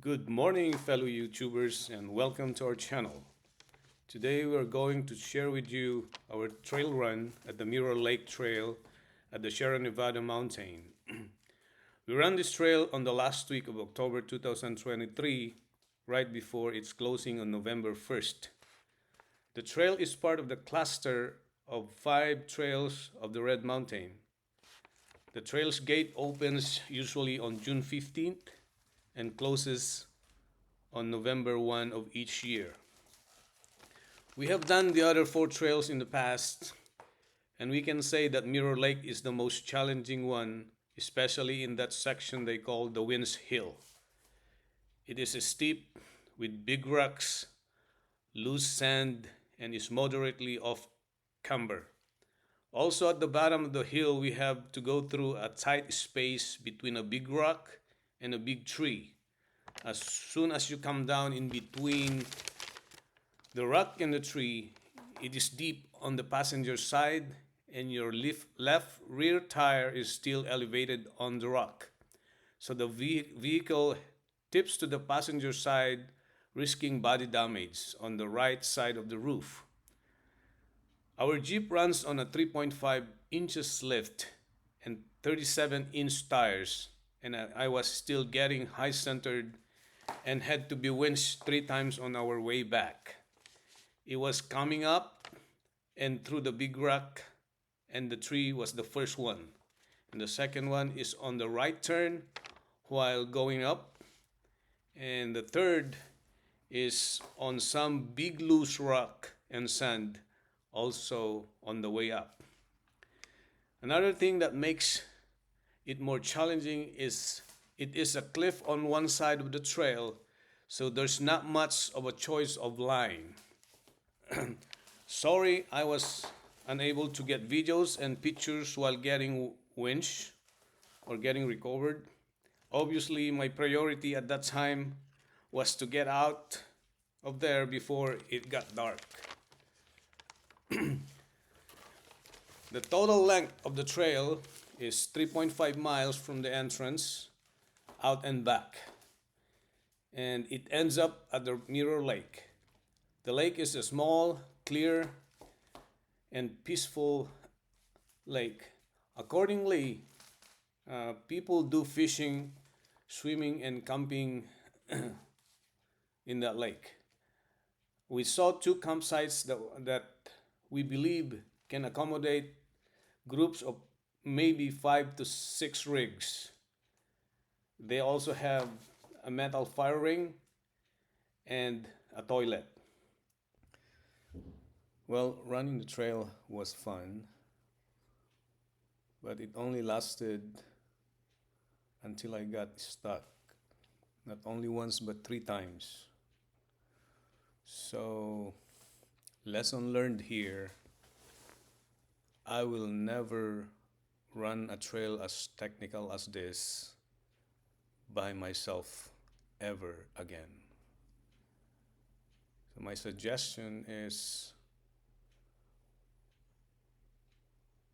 Good morning, fellow YouTubers, and welcome to our channel. Today we're going to share with you our trail run at the Mirror Lake Trail at the Sierra Nevada mountain. We ran this trail on the last week of October 2023, right before its closing on November 1st. The trail is part of the cluster of 5 trails of the Red Mountain. The trail's gate opens usually on June 15th and closes on November 1 of each year. We have done the other 4 trails in the past, and we can say that Mirror Lake is the most challenging one, especially in that section they call the Winds Hill. It is steep with big rocks, loose sand, and is moderately off camber. Also, at the bottom of the hill, we have to go through a tight space between a big rock and a big tree. As soon as you come down in between the rock and the tree, it is deep on the passenger side, and your left rear tire is still elevated on the rock. So the vehicle tips to the passenger side, risking body damage on the right side of the roof. Our Jeep runs on a 3.5 inches lift and 37-inch tires, and I was still getting high centered and had to be winched 3 times on our way back. It was coming up and through the big rock, and the tree was the first one. And the second one is on the right turn while going up. And the third is on some big loose rock and sand also on the way up. Another thing that makes it more challenging is it is a cliff on one side of the trail, so there's not much of a choice of line. Sorry, I was unable to get videos and pictures while getting winch or getting recovered. Obviously, my priority at that time was to get out of there before it got dark. The total length of the trail is 3.5 miles from the entrance out and back, and it ends up at the Mirror Lake. The lake is a small, clear, and peaceful lake. Accordingly, people do fishing, swimming, and camping in that lake. We saw 2 campsites that we believe can accommodate groups of maybe 5 to 6 rigs. They also have a metal fire ring and a toilet. Well, running the trail was fun, but it only lasted until I got stuck. Not only once, but 3 times. So, lesson learned here, I will never run a trail as technical as this by myself ever again. So my suggestion is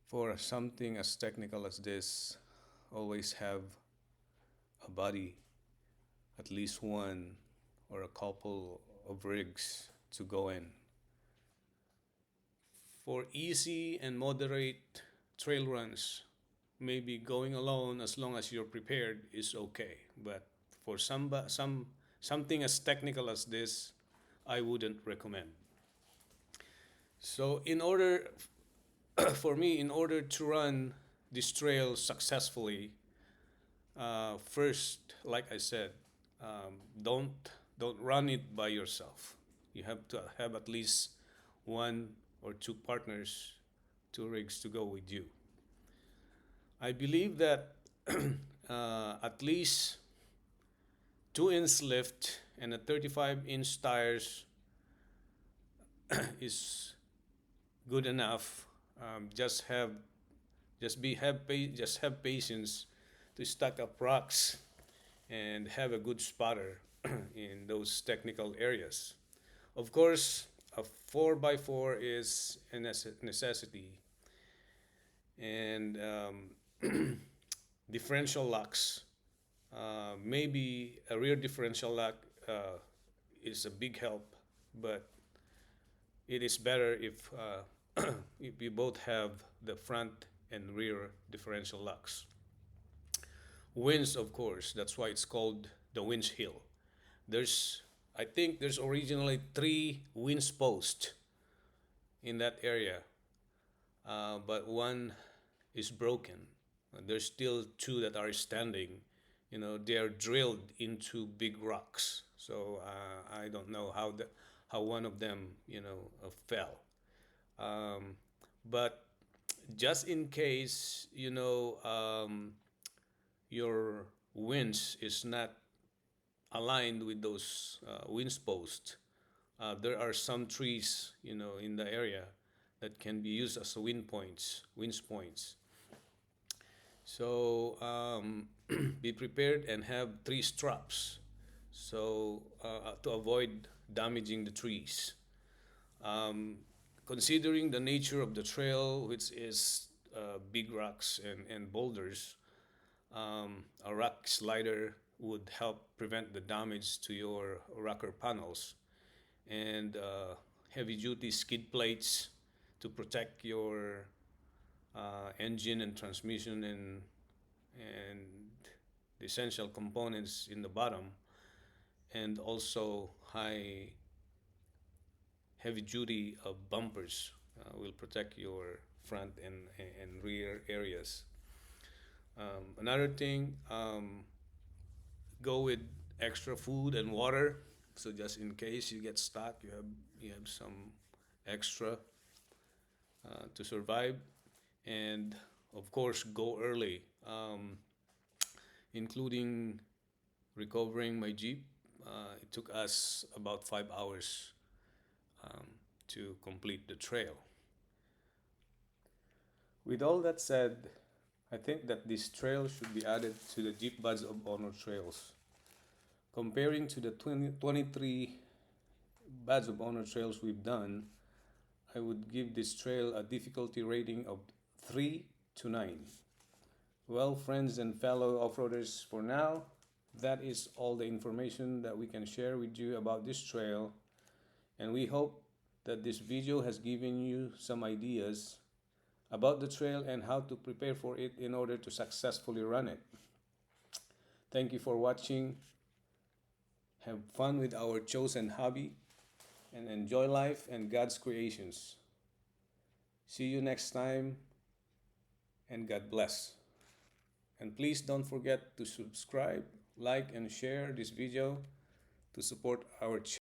for something as technical as this, always have a buddy, at least one or a couple of rigs to go in. For easy and moderate trail runs, maybe going alone as long as you're prepared is okay. But for something as technical as this, I wouldn't recommend. So for me, in order to run this trail successfully, first, like I said, don't run it by yourself. You have to have at least 1 or 2 partners, 2 rigs to go with you. I believe that at least 2-inch lift and a 35-inch tires is good enough. Just have patience to stack up rocks and have a good spotter in those technical areas. Of course, a 4x4 is a necessity, and differential locks Maybe a rear differential lock is a big help, but it is better if you both have the front and rear differential locks. Winch, of course, that's why it's called the winch hill. There's, I think there's originally three winch posts in that area, but one is broken. There's still two that are standing. You know, they are drilled into big rocks. So I don't know how one of them, fell. Um, but just in case, your winch is not aligned with those winch posts, there are some trees, in the area that can be used as winch points. So be prepared and have three straps, so to avoid damaging the trees. Um, Considering the nature of the trail, which is big rocks and boulders, a rock slider would help prevent the damage to your rocker panels, and heavy duty skid plates to protect your engine and transmission and the essential components in the bottom, and also heavy duty bumpers will protect your front and rear areas. Another thing, go with extra food and water. So just in case you get stuck, you have some extra to survive. And of course, go early, including recovering my Jeep. It took us about 5 hours um, to complete the trail. With all that said, I think that this trail should be added to the Jeep Badge of Honor trails. Comparing to the 23 Badge of Honor trails we've done, I would give this trail a difficulty rating of 3 to 9. Well, friends and fellow off-roaders, for now, that is all the information that we can share with you about this trail, and we hope that this video has given you some ideas about the trail and how to prepare for it in order to successfully run it. Thank you for watching. Have fun with our chosen hobby and enjoy life and God's creations. See you next time, and God bless. And please don't forget to subscribe, like, and share this video to support our channel.